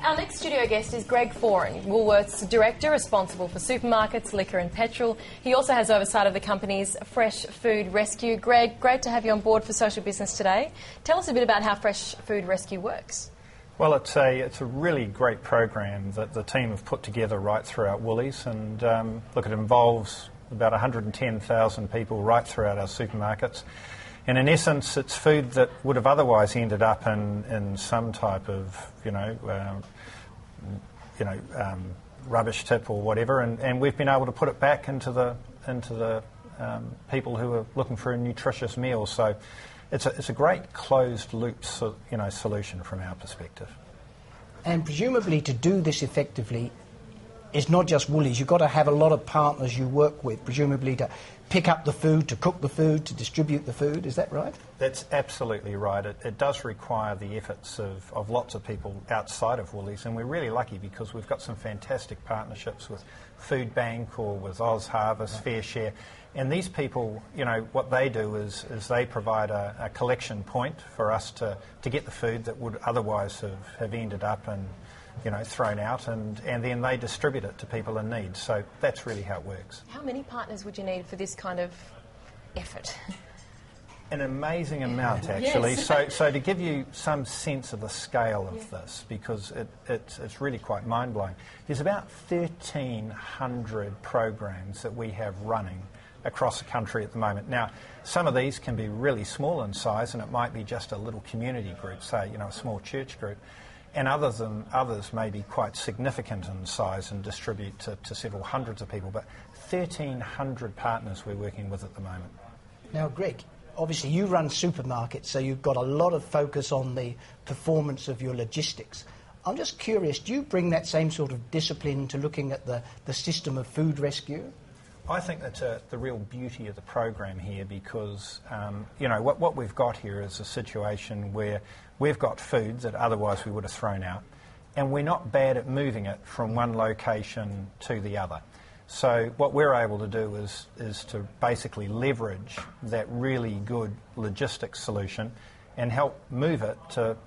Our next studio guest is Greg Foran, Woolworths Director responsible for supermarkets, liquor and petrol. He also has oversight of the company's Fresh Food Rescue. Greg, great to have you on board for Social Business today. Tell us a bit about how Fresh Food Rescue works. Well, it's a really great program that the team have put together right throughout Woolies, and look, it involves about 110,000 people right throughout our supermarkets. And in essence, it's food that would have otherwise ended up in some type of, rubbish tip or whatever, and we've been able to put it back into the people who are looking for a nutritious meal. So it's a great closed loop, solution from our perspective. And presumably, to do this effectively, it's not just Woolies. You've got to have a lot of partners you work with, presumably to pick up the food, to cook the food, to distribute the food. Is that right? That's absolutely right. It does require the efforts of lots of people outside of Woolies, and we're really lucky because we've got some fantastic partnerships with Food Bank or with Oz Harvest, Fair Share. And these people, what they do is they provide a collection point for us to get the food that would otherwise have ended up and thrown out, and then they distribute it to people in need. So that's really how it works. How many partners would you need for this kind of effort? An amazing amount, actually. Yes. So to give you some sense of the scale of this, because it's really quite mind-blowing, there's about 1,300 programs that we have running across the country at the moment. Now, some of these can be really small in size, and it might be just a little community group, say, a small church group. And others may be quite significant in size and distribute to several hundreds of people, but 1,300 partners we're working with at the moment. Now, Greg, obviously you run supermarkets, so you've got a lot of focus on the performance of your logistics. I'm just curious, do you bring that same sort of discipline to looking at the system of food rescue? I think that's the real beauty of the program here, because what we've got here is a situation where we've got food that otherwise we would have thrown out, and we're not bad at moving it from one location to the other. So what we're able to do is to basically leverage that really good logistics solution and help move it to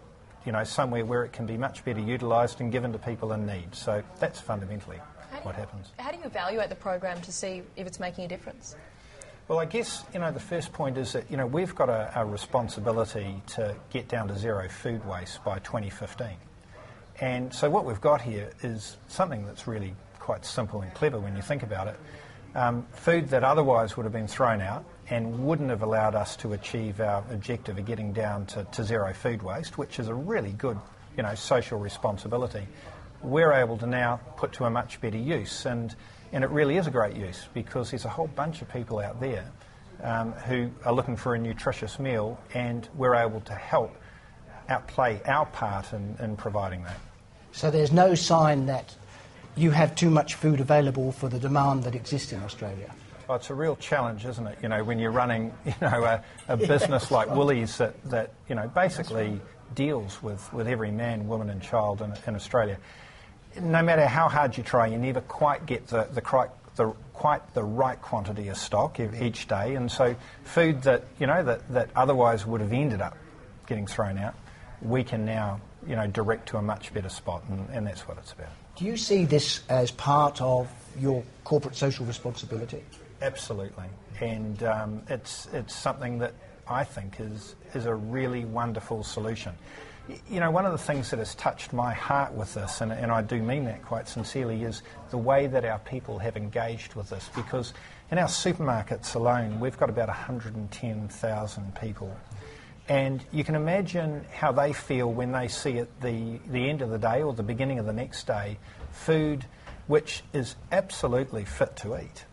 somewhere where it can be much better utilised and given to people in need. So that's fundamentally what happens. How do you evaluate the program to see if it's making a difference? Well, I guess, the first point is that, we've got a responsibility to get down to zero food waste by 2015. And so what we've got here is something that's really quite simple and clever when you think about it. Food that otherwise would have been thrown out and wouldn't have allowed us to achieve our objective of getting down to zero food waste, which is a really good, social responsibility, we're able to now put to a much better use. And it really is a great use, because there's a whole bunch of people out there who are looking for a nutritious meal, and we're able to help outplay our part in providing that. So there's no sign that you have too much food available for the demand that exists in Australia? Well, it's a real challenge, isn't it? When you're running, a business like Woolies that basically deals with every man, woman and child in Australia. No matter how hard you try, you never quite get quite the right quantity of stock each day, and so food that that otherwise would have ended up getting thrown out, we can now direct to a much better spot, and that's what it's about. Do you see this as part of your corporate social responsibility? Absolutely, and it's something that I think is a really wonderful solution. One of the things that has touched my heart with this, and I do mean that quite sincerely, is the way that our people have engaged with this, because in our supermarkets alone, we've got about 110,000 people. And you can imagine how they feel when they see at the end of the day or the beginning of the next day food which is absolutely fit to eat,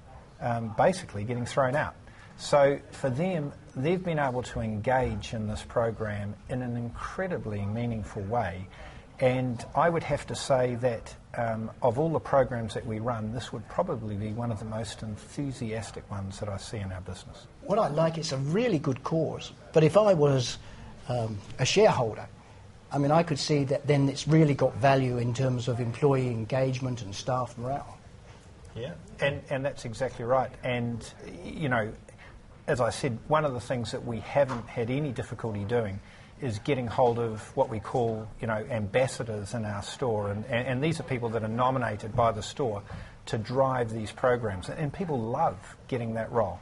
basically getting thrown out. So for them, they've been able to engage in this program in an incredibly meaningful way, and I would have to say that of all the programs that we run, this would probably be one of the most enthusiastic ones that I see in our business. What I like, it's a really good cause, but if I was a shareholder, I could see that then it's really got value in terms of employee engagement and staff morale. Yeah, and that's exactly right. And, as I said, one of the things that we haven't had any difficulty doing is getting hold of what we call, ambassadors in our store, and these are people that are nominated by the store to drive these programs, and people love getting that role.